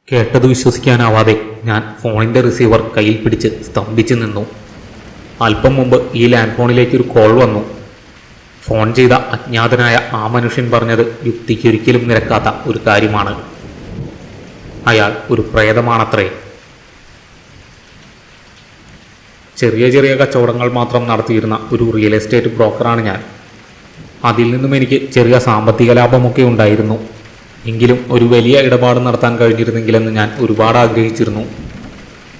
കേട്ടത് വിശ്വസിക്കാനാവാതെ ഞാൻ ഫോണിൻ്റെ റിസീവർ കയ്യിൽ പിടിച്ച് സ്തംഭിച്ച് നിന്നു. അല്പം മുമ്പ് ഈ ലാൻഡ് ഫോണിലേക്ക് ഒരു കോൾ വന്നു. ഫോൺ ചെയ്ത അജ്ഞാതനായ ആ മനുഷ്യൻ പറഞ്ഞത് യുക്തിക്കൊരിക്കലും നിരക്കാത്ത ഒരു കാര്യമാണ്. അയാൾ ഒരു പ്രേതമാണത്രേ. ചെറിയ ചെറിയ കച്ചവടങ്ങൾ മാത്രം നടത്തിയിരുന്ന ഒരു റിയൽ എസ്റ്റേറ്റ് ബ്രോക്കറാണ് ഞാൻ. അതിൽ നിന്നും എനിക്ക് ചെറിയ സാമ്പത്തിക ലാഭമൊക്കെ ഉണ്ടായിരുന്നു. എങ്കിലും ഒരു വലിയ ഇടപാട് നടത്താൻ കഴിഞ്ഞിരുന്നെങ്കിലെന്ന് ഞാൻ ഒരുപാട് ആഗ്രഹിച്ചിരുന്നു.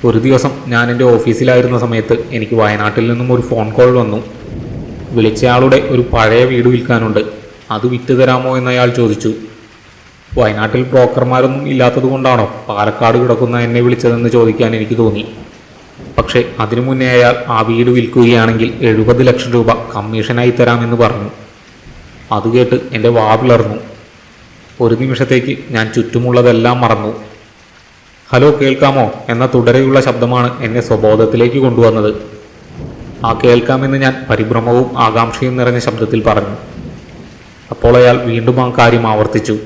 ഒരു ദിവസം ഞാൻ എൻ്റെ ഓഫീസിലായിരുന്ന സമയത്ത് എനിക്ക് വയനാട്ടിൽ നിന്നും ഒരു ഫോൺ കോൾ വന്നു. വിളിച്ചയാളുടെ ഒരു പഴയ വീട് വിൽക്കാനുണ്ട്, അത് വിറ്റ് തരാമോ എന്നയാൾ ചോദിച്ചു. വയനാട്ടിൽ ബ്രോക്കർമാരൊന്നും ഇല്ലാത്തതുകൊണ്ടാണോ പാലക്കാട് കിടക്കുന്ന എന്നെ വിളിച്ചതെന്ന് ചോദിക്കാൻ എനിക്ക് തോന്നി. പക്ഷേ അതിനു മുന്നേ അയാൾ ആ വീട് വിൽക്കുകയാണെങ്കിൽ 70 ലക്ഷം രൂപ കമ്മീഷനായി തരാമെന്ന് പറഞ്ഞു. അത് കേട്ട് എൻ്റെ വാ പിളർന്നു. ഒരു നിമിഷത്തേക്ക് ഞാൻ ചുറ്റുമുള്ളതെല്ലാം മറന്നു. ഹലോ, കേൾക്കാമോ എന്ന തുടരെയുള്ള ശബ്ദമാണ് എന്നെ സ്വബോധത്തിലേക്ക് കൊണ്ടുവന്നത്. ആ കേൾക്കാമെന്ന് ഞാൻ പരിഭ്രമവും ആകാംക്ഷയും നിറഞ്ഞ ശബ്ദത്തിൽ പറഞ്ഞു. അപ്പോൾ അയാൾ വീണ്ടും ആ കാര്യം ആവർത്തിച്ചു.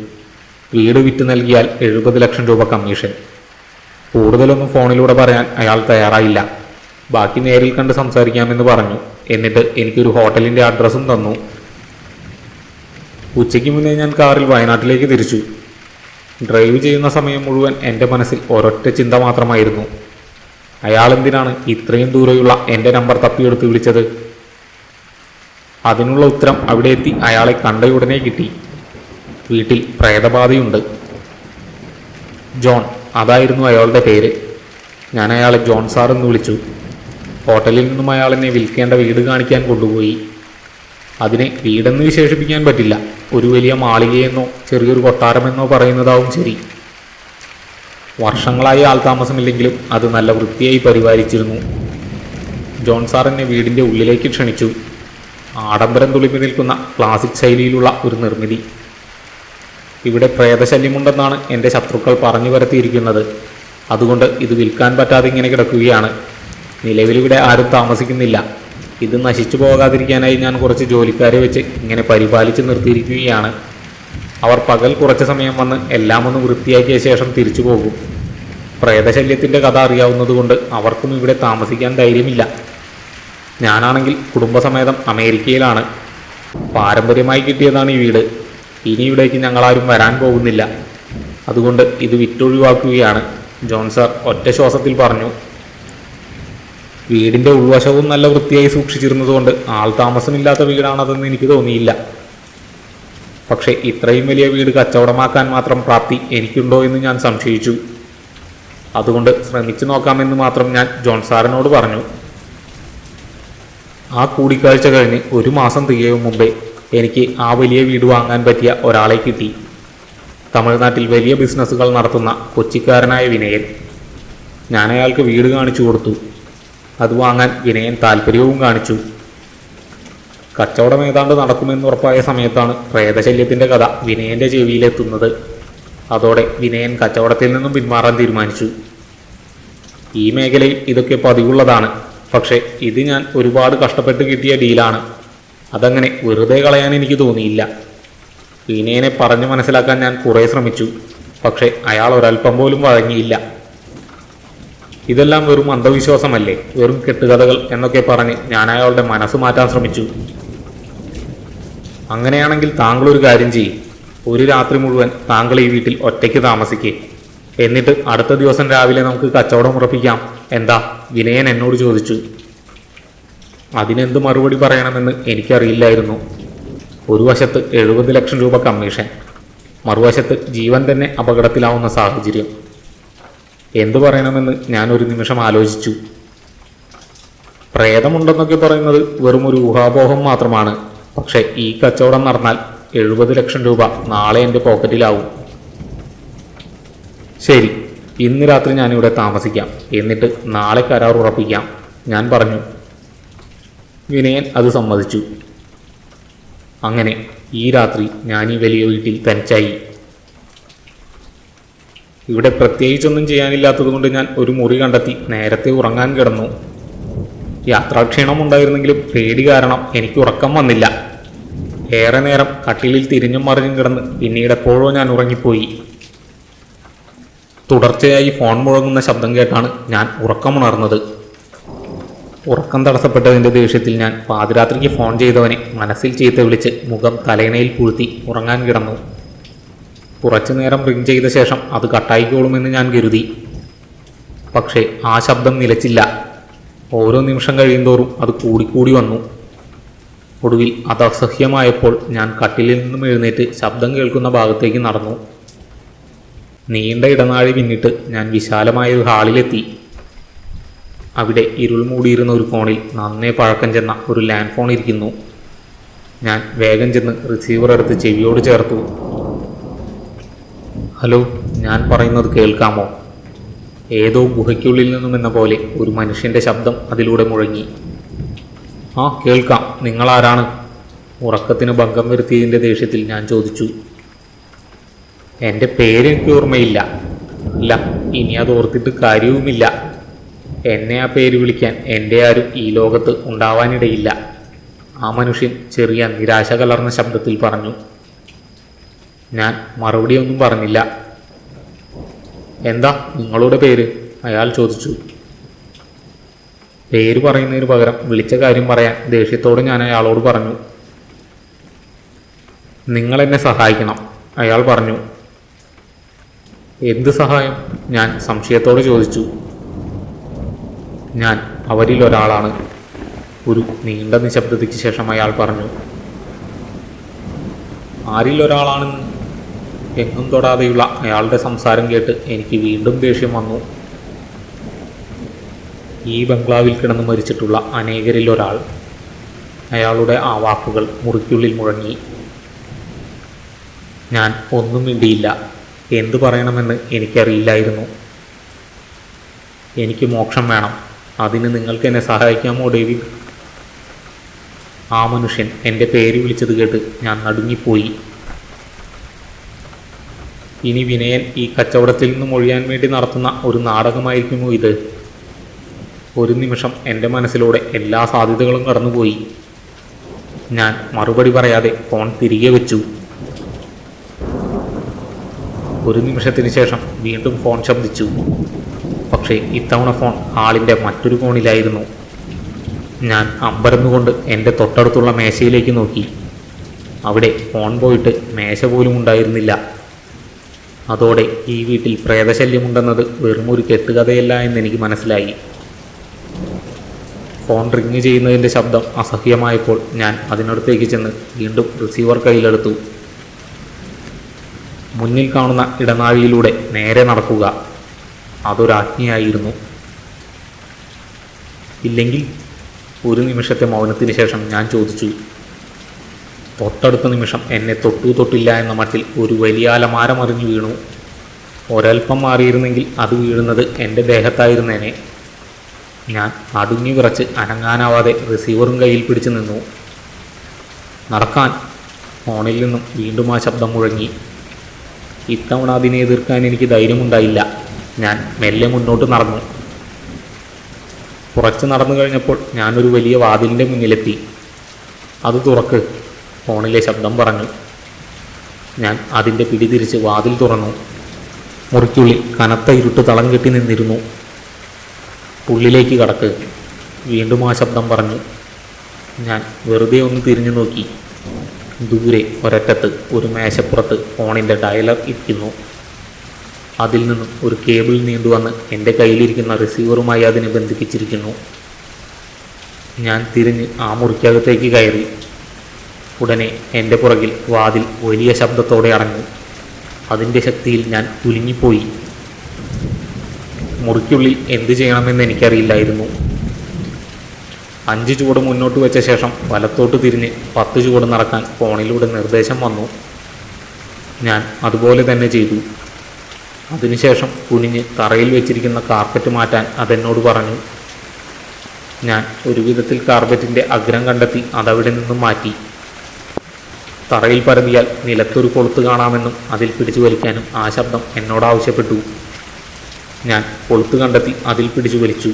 വീട് വിറ്റ് നൽകിയാൽ 70 ലക്ഷം രൂപ കമ്മീഷൻ. കൂടുതലൊന്നും ഫോണിലൂടെ പറയാൻ അയാൾ തയ്യാറായില്ല. ബാക്കി നേരിൽ കണ്ട് സംസാരിക്കാമെന്ന് പറഞ്ഞു. എന്നിട്ട് എനിക്കൊരു ഹോട്ടലിൻ്റെ അഡ്രസ്സും തന്നു. ഉച്ചയ്ക്ക് മുന്നേ ഞാൻ കാറിൽ വയനാട്ടിലേക്ക് തിരിച്ചു. ഡ്രൈവ് ചെയ്യുന്ന സമയം മുഴുവൻ എൻ്റെ മനസ്സിൽ ഒരൊറ്റ ചിന്ത മാത്രമായിരുന്നു. അയാളെന്തിനാണ് ഇത്രയും ദൂരെയുള്ള എൻ്റെ നമ്പർ തപ്പിയെടുത്ത് വിളിച്ചത്? അതിനുള്ള ഉത്തരം അവിടെ എത്തി അയാളെ കണ്ടയുടനെ കിട്ടി. വീട്ടിൽ പ്രേതബാധയുണ്ട്. ജോൺ, അതായിരുന്നു അയാളുടെ പേര്. ഞാൻ അയാളെ ജോൺ സാർ എന്ന് വിളിച്ചു. ഹോട്ടലിൽ നിന്നും അയാൾ എന്നെ വിൽക്കേണ്ട വീട് കാണിക്കാൻ കൊണ്ടുപോയി. അതിനെ വീടെന്ന് വിശേഷിപ്പിക്കാൻ പറ്റില്ല. ഒരു വലിയ മാളികയെന്നോ ചെറിയൊരു കൊട്ടാരമെന്നോ പറയുന്നതാവും ശരി. വർഷങ്ങളായി ആൾതാമസമില്ലെങ്കിലും അത് നല്ല വൃത്തിയായി പരിപാലിച്ചിരുന്നു. ജോൺ സാർ എന്നെ വീടിൻ്റെ ഉള്ളിലേക്ക് ക്ഷണിച്ചു. ആഡംബരം തുളുമ്പി നിൽക്കുന്ന ക്ലാസിക് ശൈലിയിലുള്ള ഒരു നിർമ്മിതി. ഇവിടെ പ്രേതശല്യമുണ്ടെന്നാണ് എൻ്റെ ശത്രുക്കൾ പറഞ്ഞു വരുത്തിയിരിക്കുന്നത്. അതുകൊണ്ട് ഇത് വിൽക്കാൻ പറ്റാതെ ഇങ്ങനെ കിടക്കുകയാണ്. നിലവിലിവിടെ ആരും താമസിക്കുന്നില്ല. ഇത് നശിച്ചു പോകാതിരിക്കാനായി ഞാൻ കുറച്ച് ജോലിക്കാരെ വെച്ച് ഇങ്ങനെ പരിപാലിച്ച് നിർത്തിയിരിക്കുകയാണ്. അവർ പകൽ കുറച്ച് സമയം വന്ന് എല്ലാം ഒന്ന് വൃത്തിയാക്കിയ ശേഷം തിരിച്ചു പോകും. പ്രേതശല്യത്തിൻ്റെ കഥ അറിയാവുന്നതുകൊണ്ട് അവർക്കും ഇവിടെ താമസിക്കാൻ ധൈര്യമില്ല. ഞാനാണെങ്കിൽ കുടുംബസമേതം അമേരിക്കയിലാണ്. പാരമ്പര്യമായി കിട്ടിയതാണ് ഈ വീട്. ഇനി ഇവിടേക്ക് ഞങ്ങളാരും വരാൻ പോകുന്നില്ല. അതുകൊണ്ട് ഇത് വിറ്റൊഴിവാക്കുകയാണ്, ജോൺ സാർ ഒറ്റ ശ്വാസത്തിൽ പറഞ്ഞു. വീടിൻ്റെ ഉൾവശവും നല്ല വൃത്തിയായി സൂക്ഷിച്ചിരുന്നതുകൊണ്ട് ആൾ താമസമില്ലാത്ത വീടാണതെന്ന് എനിക്ക് തോന്നിയില്ല. പക്ഷേ ഇത്രയും വലിയ വീട് കച്ചവടമാക്കാൻ മാത്രം പ്രാപ്തി എനിക്കുണ്ടോ എന്ന് ഞാൻ സംശയിച്ചു. അതുകൊണ്ട് ശ്രമിച്ചു നോക്കാമെന്ന് മാത്രം ഞാൻ ജോൺ സാറിനോട് പറഞ്ഞു. ആ കൂടിക്കാഴ്ച കഴിഞ്ഞ് 1 മാസം തികയും മുമ്പേ എനിക്ക് ആ വലിയ വീട് വാങ്ങാൻ പറ്റിയ ഒരാളെ കിട്ടി. തമിഴ്നാട്ടിൽ വലിയ ബിസിനസ്സുകൾ നടത്തുന്ന കൊച്ചിക്കാരനായ വിനയൻ. ഞാൻ അയാൾക്ക് വീട് കാണിച്ചു കൊടുത്തു. അത് വാങ്ങാൻ വിനയൻ താല്പര്യവും കാണിച്ചു. കച്ചവടം ഏതാണ്ട് നടക്കുമെന്നുറപ്പായ സമയത്താണ് പ്രേതശല്യത്തിൻ്റെ കഥ വിനയൻ്റെ ചെവിയിലെത്തുന്നത്. അതോടെ വിനയൻ കച്ചവടത്തിൽ നിന്നും പിന്മാറാൻ തീരുമാനിച്ചു. ഈ മേഖലയിൽ ഇതൊക്കെ പതിവുള്ളതാണ്. പക്ഷേ ഇത് ഞാൻ ഒരുപാട് കഷ്ടപ്പെട്ട് കിട്ടിയ ഡീലാണ്. അതങ്ങനെ വെറുതെ കളയാൻ എനിക്ക് തോന്നിയില്ല. വിനയനെ പറഞ്ഞു മനസ്സിലാക്കാൻ ഞാൻ കുറേ ശ്രമിച്ചു. പക്ഷേ അയാൾ ഒരൽപ്പം പോലും വഴങ്ങിയില്ല. ഇതെല്ലാം വെറും അന്ധവിശ്വാസമല്ലേ, വെറും കെട്ടുകഥകൾ എന്നൊക്കെ പറഞ്ഞ് ഞാൻ അയാളുടെ മനസ്സ് മാറ്റാൻ ശ്രമിച്ചു. അങ്ങനെയാണെങ്കിൽ താങ്കളൊരു കാര്യം ചെയ്യും. ഒരു രാത്രി മുഴുവൻ താങ്കൾ ഈ വീട്ടിൽ ഒറ്റയ്ക്ക് താമസിക്കേ. എന്നിട്ട് അടുത്ത ദിവസം രാവിലെ നമുക്ക് കച്ചവടം ഉറപ്പിക്കാം. എന്താ? വിനയൻ എന്നോട് ചോദിച്ചു. അതിനെന്ത് മറുപടി പറയണമെന്ന് എനിക്കറിയില്ലായിരുന്നു. ഒരു വശത്ത് 70 ലക്ഷം രൂപ കമ്മീഷൻ, മറുവശത്ത് ജീവൻ തന്നെ അപകടത്തിലാവുന്ന സാഹചര്യം. എന്തു പറയണമെന്ന് ഞാൻ ഒരു നിമിഷം ആലോചിച്ചു. പ്രേതമുണ്ടെന്നൊക്കെ പറയുന്നത് വെറും ഒരു ഊഹാപോഹം മാത്രമാണ്. പക്ഷേ ഈ കച്ചവടം നടന്നാൽ 70 ലക്ഷം രൂപ നാളെ എൻ്റെ പോക്കറ്റിലാവും. ശരി, ഇന്ന് രാത്രി ഞാനിവിടെ താമസിക്കാം. എന്നിട്ട് നാളെ കരാർ ഉറപ്പിക്കാം, ഞാൻ പറഞ്ഞു. വിനയൻ അത് സമ്മതിച്ചു. അങ്ങനെ ഈ രാത്രി ഞാൻ ഈ വലിയ വീട്ടിൽ തനിച്ചായി. ഇവിടെ പ്രത്യേകിച്ചൊന്നും ചെയ്യാനില്ലാത്തതുകൊണ്ട് ഞാൻ ഒരു മുറി കണ്ടെത്തി നേരത്തെ ഉറങ്ങാൻ കിടന്നു. യാത്രാക്ഷീണമുണ്ടായിരുന്നെങ്കിലും പേടി കാരണം എനിക്ക് ഉറക്കം വന്നില്ല. ഏറെ നേരം കട്ടിലിൽ തിരിഞ്ഞും മറിഞ്ഞും കിടന്ന് പിന്നീട് എപ്പോഴോ ഞാൻ ഉറങ്ങിപ്പോയി. തുടർച്ചയായി ഫോൺ മുഴങ്ങുന്ന ശബ്ദം കേട്ടാണ് ഞാൻ ഉറക്കമുണർന്നത്. ഉറക്കം തടസ്സപ്പെട്ടതിൻ്റെ ദേഷ്യത്തിൽ ഞാൻ പാതിരാത്രിക്ക് ഫോൺ ചെയ്തവനെ മനസ്സിൽ ചീത്ത വിളിച്ച് മുഖം തലയിണയിൽ പൂഴ്ത്തി ഉറങ്ങാൻ കിടന്നു. കുറച്ചു നേരം റിങ് ചെയ്ത ശേഷം അത് കട്ടായിക്കോളുമെന്ന് ഞാൻ കരുതി. പക്ഷേ ആ ശബ്ദം നിലച്ചില്ല. ഓരോ നിമിഷം കഴിയുന്തോറും അത് കൂടിക്കൂടി വന്നു. ഒടുവിൽ അത് അസഹ്യമായപ്പോൾ ഞാൻ കട്ടിലിൽ നിന്നും എഴുന്നേറ്റ് ശബ്ദം കേൾക്കുന്ന ഭാഗത്തേക്ക് നടന്നു. നീണ്ട ഇടനാഴി പിന്നിട്ട് ഞാൻ വിശാലമായൊരു ഹാളിലെത്തി. അവിടെ ഇരുൾ മൂടിയിരുന്ന ഒരു ഫോണിൽ നന്നേ പഴക്കം ചെന്ന ഒരു ലാൻഡ് ഫോൺ ഇരിക്കുന്നു. ഞാൻ വേഗം ചെന്ന് റിസീവർ എടുത്ത് ചെവിയോട് ചേർത്തു. ഹലോ, ഞാൻ പറയുന്നത് കേൾക്കാമോ? ഏതോ ഗുഹയ്ക്കുള്ളിൽ നിന്നും എന്ന പോലെ ഒരു മനുഷ്യൻ്റെ ശബ്ദം അതിലൂടെ മുഴങ്ങി. ആ, കേൾക്കാം. നിങ്ങളാരാണ്? ഉറക്കത്തിന് ഭംഗം വരുത്തിയതിൻ്റെ ദേഷ്യത്തിൽ ഞാൻ ചോദിച്ചു. എൻ്റെ പേരെനിക്ക് ഓർമ്മയില്ല. അല്ല, ഇനി അത് ഓർത്തിട്ട് കാര്യവുമില്ല. എന്നെ ആ പേര് വിളിക്കാൻ എൻ്റെ ആരും ഈ ലോകത്ത് ഉണ്ടാവാനിടയില്ല. ആ മനുഷ്യൻ ചെറിയ നിരാശ കലർന്ന ശബ്ദത്തിൽ പറഞ്ഞു. ഞാൻ മറുപടിയൊന്നും പറഞ്ഞില്ല. എന്താ നിങ്ങളുടെ പേര്? അയാൾ ചോദിച്ചു. പേര് പറയുന്നതിന് പകരം വിളിച്ച കാര്യം പറയാൻ ദേഷ്യത്തോടെ ഞാൻ അയാളോട് പറഞ്ഞു. നിങ്ങളെന്നെ സഹായിക്കണം, അയാൾ പറഞ്ഞു. എന്ത് സഹായം? ഞാൻ സംശയത്തോടെ ചോദിച്ചു. ഞാൻ അവരിൽ ഒരാളാണ്, ഒരു നീണ്ട നിശബ്ദതയ്ക്ക് ശേഷം അയാൾ പറഞ്ഞു. ആരിൽ ഒരാളാണെന്ന്? എങ്ങും തൊടാതെയുള്ള അയാളുടെ സംസാരം കേട്ട് എനിക്ക് വീണ്ടും ദേഷ്യം വന്നു. ഈ ബംഗ്ലാവിൽ കിടന്ന് മരിച്ചിട്ടുള്ള അനേകരിൽ ഒരാൾ. അയാളുടെ ആ വാക്കുകൾ മുറിക്കുള്ളിൽ മുഴങ്ങി. ഞാൻ ഒന്നും മിണ്ടിയില്ല. എന്തു പറയണമെന്ന് എനിക്കറിയില്ലായിരുന്നു. എനിക്ക് മോക്ഷം വേണം. അതിന് നിങ്ങൾക്ക് എന്നെ സഹായിക്കാമോ ഡേവിഡ്? ആ മനുഷ്യൻ എൻ്റെ പേര് വിളിച്ചത് കേട്ട് ഞാൻ നടുങ്ങിപ്പോയി. ഇനി വിനയൻ ഈ കച്ചവടത്തിൽ നിന്നും ഒഴിയാൻ വേണ്ടി നടത്തുന്ന ഒരു നാടകമായിരിക്കുമോ ഇത്? ഒരു നിമിഷം എൻ്റെ മനസ്സിലൂടെ എല്ലാ സാധ്യതകളും കടന്നുപോയി. ഞാൻ മറുപടി പറയാതെ ഫോൺ തിരികെ വെച്ചു. ഒരു നിമിഷത്തിന് ശേഷം വീണ്ടും ഫോൺ ശബ്ദിച്ചു. പക്ഷേ ഇത്തവണ ഫോൺ ഹാളിൻ്റെ മറ്റൊരു കോണിലായിരുന്നു. ഞാൻ അമ്പരന്നുകൊണ്ട് എൻ്റെ തൊട്ടടുത്തുള്ള മേശയിലേക്ക് നോക്കി. അവിടെ ഫോൺ പോയിട്ട് മേശ പോലും ഉണ്ടായിരുന്നില്ല. അതോടെ ഈ വീട്ടിൽ പ്രേതശല്യമുണ്ടെന്നത് വെറുമൊരു കെട്ടുകഥയല്ല എന്നെനിക്ക് മനസ്സിലായി. ഫോൺ റിങ് ചെയ്യുന്നതിൻ്റെ ശബ്ദം അസഹ്യമായപ്പോൾ ഞാൻ അതിനടുത്തേക്ക് ചെന്ന് വീണ്ടും റിസീവർ കയ്യിലെടുത്തു. മുന്നിൽ കാണുന്ന ഇടനാഴിയിലൂടെ നേരെ നടക്കുക, അതൊരാജ്ഞയായിരുന്നു. ഇല്ലെങ്കിൽ? ഒരു നിമിഷത്തെ മൗനത്തിന് ശേഷം ഞാൻ ചോദിച്ചു. തൊട്ടടുത്ത നിമിഷം എന്നെ തൊട്ടില്ല എന്ന മട്ടിൽ ഒരു വലിയ അലമാര മറിഞ്ഞു വീണു. ഒരൽപ്പം മാറിയിരുന്നെങ്കിൽ അത് വീഴുന്നത് എൻ്റെ ദേഹത്തായിരുന്നേനെ. ഞാൻ അടുങ്ങി വിറച്ച് അനങ്ങാനാവാതെ റിസീവറും കയ്യിൽ പിടിച്ചു നിന്നു. നടക്കാൻ! ഫോണിൽ നിന്നും വീണ്ടും ആ ശബ്ദം മുഴങ്ങി. ഇത്തവണ അതിനെ എതിർക്കാൻ എനിക്ക് ധൈര്യമുണ്ടായില്ല. ഞാൻ മെല്ലെ മുന്നോട്ട് നടന്നു. കുറച്ച് നടന്നു കഴിഞ്ഞപ്പോൾ ഞാനൊരു വലിയ വാതിലിൻ്റെ മുന്നിലെത്തി. അത് തുറക്ക്, ഫോണിലെ ശബ്ദം പറഞ്ഞു. ഞാൻ അതിൻ്റെ പിടി തിരിച്ച് വാതിൽ തുറന്നു. മുറിക്കുള്ളിൽ കനത്ത ഇരുട്ട് തളം കെട്ടി നിന്നിരുന്നു. ഉള്ളിലേക്ക് കടക്ക്, വീണ്ടും ആ ശബ്ദം പറഞ്ഞു. ഞാൻ വെറുതെ ഒന്ന് തിരിഞ്ഞു നോക്കി. ദൂരെ ഒരറ്റത്ത് ഒരു മേശപ്പുറത്ത് ഫോണിൻ്റെ ഡയലർ ഇരിക്കുന്നു. അതിൽ നിന്നും ഒരു കേബിൾ നീണ്ടുവന്ന് എൻ്റെ കയ്യിലിരിക്കുന്ന റിസീവറുമായി അതിനെ ബന്ധിപ്പിച്ചിരിക്കുന്നു. ഞാൻ തിരിഞ്ഞ് ആ മുറിക്കകത്തേക്ക് കയറി. ഉടനെ എൻ്റെ പുറകിൽ വാതിൽ വലിയ ശബ്ദത്തോടെ അടഞ്ഞു. അതിൻ്റെ ശക്തിയിൽ ഞാൻ കുലുങ്ങിപ്പോയി. മുറിക്കുള്ളിൽ എന്തു ചെയ്യണമെന്ന് എനിക്കറിയില്ലായിരുന്നു. 5 ചുവട് മുന്നോട്ട് വെച്ച ശേഷം വലത്തോട്ട് തിരിഞ്ഞ് 10 ചുവട് നടക്കാൻ ഫോണിലൂടെ നിർദ്ദേശം വന്നു. ഞാൻ അതുപോലെ തന്നെ ചെയ്തു. അതിനുശേഷം കുനിഞ്ഞ് തറയിൽ വെച്ചിരിക്കുന്ന കാർപ്പറ്റ് മാറ്റാൻ അതെന്നോട് പറഞ്ഞു. ഞാൻ ഒരു വിധത്തിൽ കാർപ്പറ്റിൻ്റെ അഗ്രം കണ്ടെത്തി അതവിടെ നിന്നും മാറ്റി. തറയിൽ പരതിയാൽ നിലത്തൊരു കൊളുത്ത് കാണാമെന്നും അതിൽ പിടിച്ചു വലിക്കാനും ആ ശബ്ദം എന്നോട് ആവശ്യപ്പെട്ടു. ഞാൻ കൊളുത്ത് കണ്ടെത്തി അതിൽ പിടിച്ചു വലിച്ചു.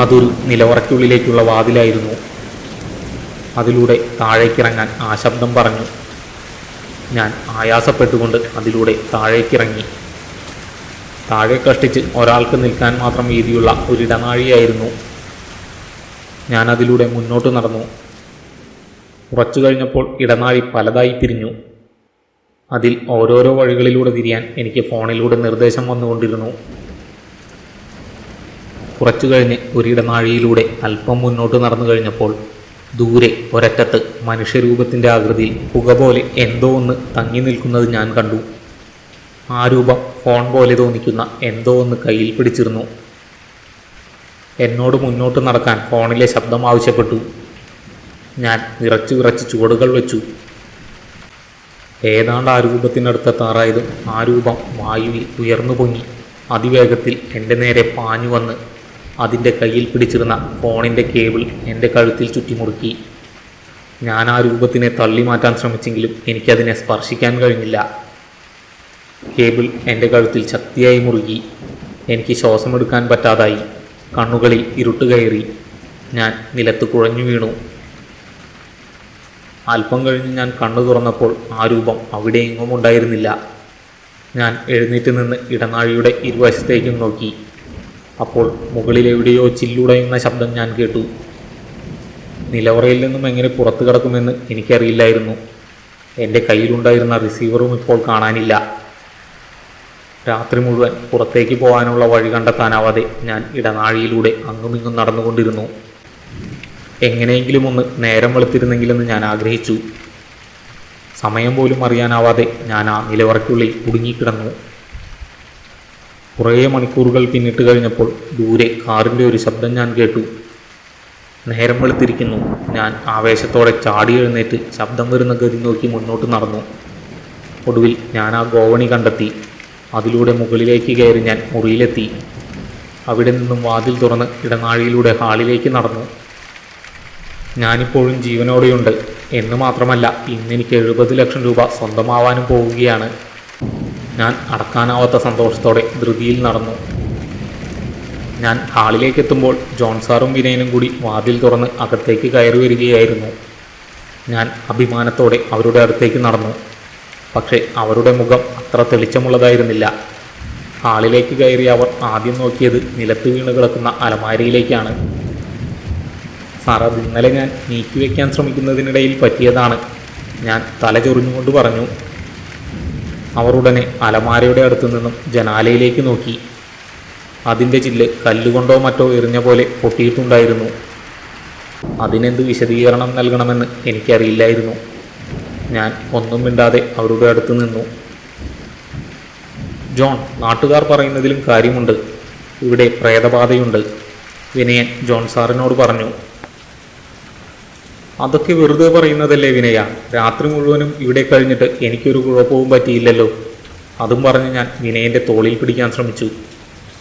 അതൊരു നിലവറയ്ക്കുള്ളിലേക്കുള്ള വാതിലായിരുന്നു. അതിലൂടെ താഴേക്കിറങ്ങാൻ ആ ശബ്ദം പറഞ്ഞു. ഞാൻ ആയാസപ്പെട്ടുകൊണ്ട് അതിലൂടെ താഴേക്കിറങ്ങി. താഴെ കഷ്ടിച്ച് ഒരാൾക്ക് നിൽക്കാൻ മാത്രം വീതിയുള്ള ഒരിടനാഴിയായിരുന്നു. ഞാൻ അതിലൂടെ മുന്നോട്ട് നടന്നു. കുറച്ചു കഴിഞ്ഞപ്പോൾ ഇടനാഴി പലതായി പിരിഞ്ഞു. അതിൽ ഓരോരോ വഴികളിലൂടെ തിരിയാൻ എനിക്ക് ഫോണിലൂടെ നിർദ്ദേശം വന്നുകൊണ്ടിരുന്നു. കുറച്ചു കഴിഞ്ഞ് ഒരിടനാഴിയിലൂടെ അല്പം മുന്നോട്ട് നടന്നു കഴിഞ്ഞപ്പോൾ ദൂരെ ഒരറ്റത്ത് മനുഷ്യരൂപത്തിൻ്റെ ആകൃതിയിൽ പുക പോലെ എന്തോ ഒന്ന് തങ്ങി നിൽക്കുന്നത് ഞാൻ കണ്ടു. ആ രൂപം ഫോൺ പോലെ തോന്നിക്കുന്ന എന്തോ ഒന്ന് കയ്യിൽ പിടിച്ചിരുന്നു. എന്നോട് മുന്നോട്ട് നടക്കാൻ ഫോണിലെ ശബ്ദം ആവശ്യപ്പെട്ടു. ഞാൻ വിറച്ച് വിറച്ച് ചുവടുകൾ വെച്ചു. ഏതാണ്ട് ആ രൂപത്തിനടുത്തെത്താറായതും ആ രൂപം വായുവിൽ ഉയർന്നു പൊങ്ങി അതിവേഗത്തിൽ എൻ്റെ നേരെ പാഞ്ഞു വന്ന് അതിൻ്റെ കയ്യിൽ പിടിച്ചിരുന്ന ഫോണിൻ്റെ കേബിൾ എൻ്റെ കഴുത്തിൽ ചുറ്റിമുറുക്കി. ഞാൻ ആ രൂപത്തിനെ തള്ളി മാറ്റാൻ ശ്രമിച്ചെങ്കിലും എനിക്കതിനെ സ്പർശിക്കാൻ കഴിഞ്ഞില്ല. കേബിൾ എൻ്റെ കഴുത്തിൽ ശക്തിയായി മുറുകി. എനിക്ക് ശ്വാസമെടുക്കാൻ പറ്റാതായി. കണ്ണുകളിൽ ഇരുട്ട് കയറി. ഞാൻ നിലത്ത് കുഴഞ്ഞു വീണു. അല്പം കഴിഞ്ഞ് ഞാൻ കണ്ണു തുറന്നപ്പോൾ ആ രൂപം അവിടെ എങ്ങും ഉണ്ടായിരുന്നില്ല. ഞാൻ എഴുന്നേറ്റ് നിന്ന് ഇടനാഴിയുടെ ഇരുവശത്തേക്കും നോക്കി. അപ്പോൾ മുകളിലെവിടെയോ ചില്ലുടയുന്ന ശബ്ദം ഞാൻ കേട്ടു. നിലവറയിൽ നിന്നും എങ്ങനെ പുറത്തു കടക്കുമെന്ന് എനിക്കറിയില്ലായിരുന്നു. എൻ്റെ കയ്യിലുണ്ടായിരുന്ന റിസീവറും ഇപ്പോൾ കാണാനില്ല. രാത്രി മുഴുവൻ പുറത്തേക്ക് പോകാനുള്ള വഴി കണ്ടെത്താനാവാതെ ഞാൻ ഇടനാഴിയിലൂടെ അങ്ങുമിങ്ങും നടന്നുകൊണ്ടിരുന്നു. എങ്ങനെയെങ്കിലും ഒന്ന് നേരം വെളുത്തിരുന്നെങ്കിലെന്ന് ഞാൻ ആഗ്രഹിച്ചു. സമയം പോലും അറിയാനാവാതെ ഞാൻ ആ നിലവറയ്ക്കുള്ളിൽ കുടുങ്ങിക്കിടന്നു. കുറേ മണിക്കൂറുകൾ പിന്നിട്ട് കഴിഞ്ഞപ്പോൾ ദൂരെ കാറിൻ്റെ ഒരു ശബ്ദം ഞാൻ കേട്ടു. നേരം വെളുത്തിരിക്കുന്നു. ഞാൻ ആവേശത്തോടെ ചാടി എഴുന്നേറ്റ് ശബ്ദം വരുന്ന ഗതി നോക്കി മുന്നോട്ട് നടന്നു. ഒടുവിൽ ഞാൻ ആ ഗോവണി കണ്ടെത്തി. അതിലൂടെ മുകളിലേക്ക് കയറി ഞാൻ മുറിയിലെത്തി. അവിടെ നിന്നും വാതിൽ തുറന്ന് ഇടനാഴിയിലൂടെ ഹാളിലേക്ക് നടന്നു. ഞാനിപ്പോഴും ജീവനോടെയുണ്ട് എന്ന് മാത്രമല്ല, ഇന്നെനിക്ക് 70 ലക്ഷം രൂപ സ്വന്തമാവാനും പോവുകയാണ്. ഞാൻ അടക്കാനാവാത്ത സന്തോഷത്തോടെ ധൃതിയിൽ നടന്നു. ഞാൻ ഹാളിലേക്ക് എത്തുമ്പോൾ ജോൺ സാറും വിനയനും കൂടി വാതിൽ തുറന്ന് അകത്തേക്ക് കയറി വരികയായിരുന്നു. ഞാൻ അഭിമാനത്തോടെ അവരുടെ അടുത്തേക്ക് നടന്നു. പക്ഷേ അവരുടെ മുഖം അത്ര തെളിച്ചമുള്ളതായിരുന്നില്ല. ഹാളിലേക്ക് കയറിയ അവർ ആദ്യം നോക്കിയത് നിലത്ത് വീണ് കിടക്കുന്ന അലമാരയിലേക്കാണ്. സാർ, അത് ഇന്നലെ ഞാൻ നീക്കിവെക്കാൻ ശ്രമിക്കുന്നതിനിടയിൽ പറ്റിയതാണ്, ഞാൻ തല ചൊറിഞ്ഞുകൊണ്ട് പറഞ്ഞു. അവർ ഉടനെ അലമാരയുടെ അടുത്തു നിന്നും ജനാലയിലേക്ക് നോക്കി. അതിൻ്റെ ചില്ല് കല്ലുകൊണ്ടോ മറ്റോ എറിഞ്ഞ പോലെ പൊട്ടിയിട്ടുണ്ടായിരുന്നു. അതിനെന്ത് വിശദീകരണം നൽകണമെന്ന് എനിക്കറിയില്ലായിരുന്നു. ഞാൻ ഒന്നും മിണ്ടാതെ അവരുടെ അടുത്ത് നിന്നു. ജോൺ, നാട്ടുകാർ പറയുന്നതിലും കാര്യമുണ്ട്. ഇവിടെ പ്രേതബാധയുണ്ട്, വിനയൻ ജോൺ സാറിനോട് പറഞ്ഞു. അതൊക്കെ വെറുതെ പറയുന്നതല്ലേ വിനയ, രാത്രി മുഴുവനും ഇവിടെ കഴിഞ്ഞിട്ട് എനിക്കൊരു കുഴപ്പവും പറ്റിയില്ലല്ലോ. അതും പറഞ്ഞ് ഞാൻ വിനയൻ്റെ തോളിൽ പിടിക്കാൻ ശ്രമിച്ചു.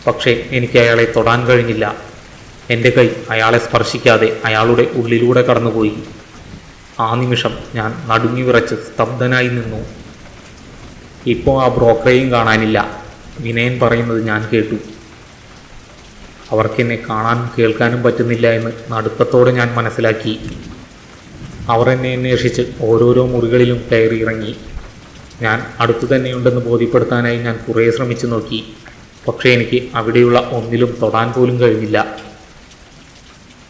പക്ഷേ എനിക്ക് അയാളെ തൊടാൻ കഴിഞ്ഞില്ല. എൻ്റെ കൈ അയാളെ സ്പർശിക്കാതെ അയാളുടെ ഉള്ളിലൂടെ കടന്നുപോയി. ആ നിമിഷം ഞാൻ നടുങ്ങി വിറച്ച് സ്തബ്ധനായി നിന്നു. ഇപ്പോൾ ആ ബ്രോക്കറെയും കാണാനില്ല. വിനയൻ പറയുന്നത് ഞാൻ കേട്ടു. അവർക്കെന്നെ കാണാനും കേൾക്കാനും പറ്റുന്നില്ല എന്ന് നടുക്കത്തോടെ ഞാൻ മനസ്സിലാക്കി. അവർ എന്നെ അന്വേഷിച്ച് ഓരോരോ മുറികളിലും കയറി ഇറങ്ങി. ഞാൻ അടുത്തു തന്നെയുണ്ടെന്ന് ബോധ്യപ്പെടുത്താനായി ഞാൻ കുറേ ശ്രമിച്ചു നോക്കി. പക്ഷേ എനിക്ക് അവിടെയുള്ള ഒന്നിലും തൊടാൻ പോലും കഴിഞ്ഞില്ല.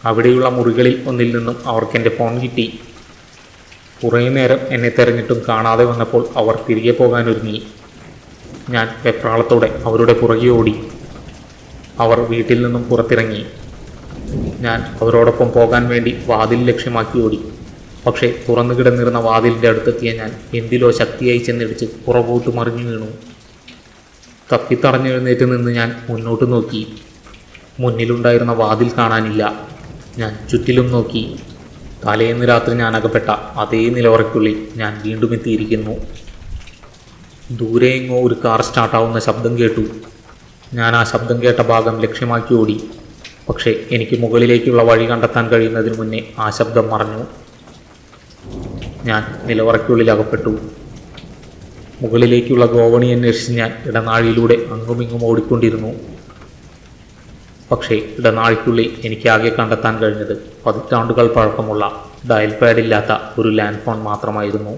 അവിടെയുള്ള മുറികളിൽ ഒന്നിൽ നിന്നും അവർക്കെൻ്റെ ഫോൺ കിട്ടി. കുറേ നേരം എന്നെ തെരഞ്ഞിട്ടും കാണാതെ വന്നപ്പോൾ അവർ തിരികെ പോകാനൊരുങ്ങി. ഞാൻ വെപ്രാളത്തോടെ അവരുടെ പുറകെ ഓടി. അവർ വീട്ടിൽ നിന്നും പുറത്തിറങ്ങി. ഞാൻ അവരോടൊപ്പം പോകാൻ വേണ്ടി വാതിൽ ലക്ഷ്യമാക്കി ഓടി. പക്ഷേ തുറന്നു കിടന്നിരുന്ന വാതിലിൻ്റെ അടുത്തെത്തിയ ഞാൻ എന്തിലോ ശക്തിയായി ചെന്നിടിച്ച് പുറകോട്ട് മറിഞ്ഞു വീണു. തപ്പിത്തടഞ്ഞെഴുന്നേറ്റ് നിന്ന് ഞാൻ മുന്നോട്ട് നോക്കി. മുന്നിലുണ്ടായിരുന്ന വാതിൽ കാണാനില്ല. ഞാൻ ചുറ്റിലും നോക്കി. തലേന്ന് രാത്രി ഞാൻ അകപ്പെട്ട അതേ നിലവറയ്ക്കുള്ളിൽ ഞാൻ വീണ്ടും എത്തിയിരിക്കുന്നു. ദൂരെ എങ്ങോ ഒരു കാർ സ്റ്റാർട്ടാവുന്ന ശബ്ദം കേട്ടു. ഞാൻ ആ ശബ്ദം കേട്ട ഭാഗം ലക്ഷ്യമാക്കി ഓടി. പക്ഷേ എനിക്ക് മുകളിലേക്കുള്ള വഴി കണ്ടെത്താൻ കഴിയുന്നതിന് മുന്നേ ആ ശബ്ദം മറഞ്ഞു. ഞാൻ നിലവറയ്ക്കുള്ളിൽ അകപ്പെട്ടു. മുകളിലേക്കുള്ള ഗോവണി അന്വേഷിച്ച് ഞാൻ ഇടനാഴിയിലൂടെ അങ്ങുമിങ്ങും ഓടിക്കൊണ്ടിരുന്നു. പക്ഷേ ഇടനാഴിക്കുള്ളിൽ എനിക്കാകെ കണ്ടെത്താൻ കഴിഞ്ഞത് 10 പതിറ്റാണ്ടുകൾ പഴക്കമുള്ള ഡയൽ പാഡില്ലാത്ത ഒരു ലാൻഡ് ഫോൺ മാത്രമായിരുന്നു.